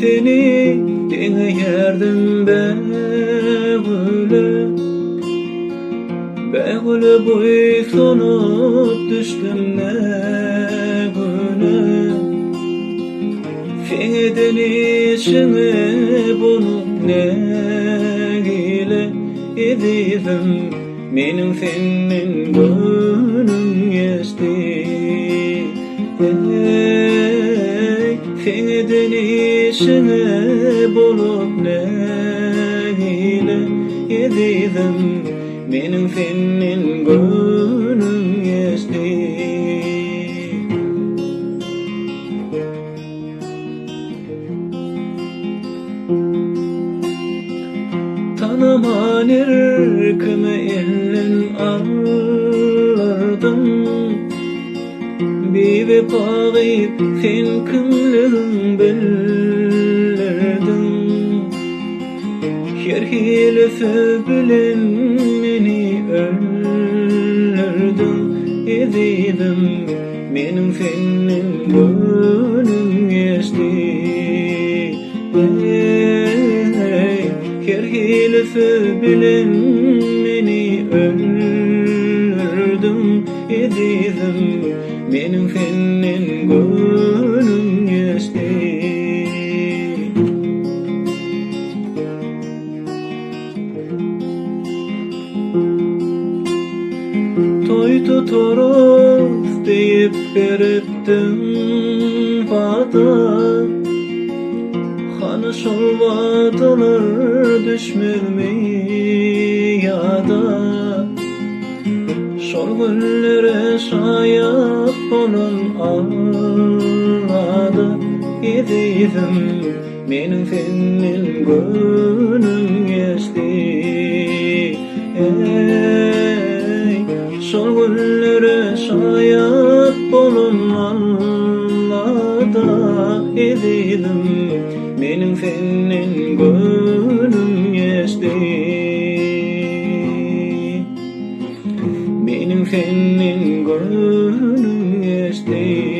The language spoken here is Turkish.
seni dinlerdim Begüle boysunup düştüm ne güne Feden işini bulup ne gile edivim Menin senin gönlüm geçti Feden işini bulup ne gile edivim Menin senin gönlüm geçti Tanıman irkimi elin alırdım Bir vefağıyıp sen kimliğin bilirdim Her hilesi bilen meni öldürdün Ezidim menin senin gönlüm geçti Her hilesi bilen meni öldürdün Ezidim menin senin gönlüm geçti Toy tuturuz deyip beriptim vada Hani şol vadalar düşmez mi yada Şol günlere şayap olan Allah'da Ediydim menin senin gönlüm geçti Şol günlere şayap olun Allah'da Ediydim menin senin gönlüm geçti Menin senin gönlüm geçti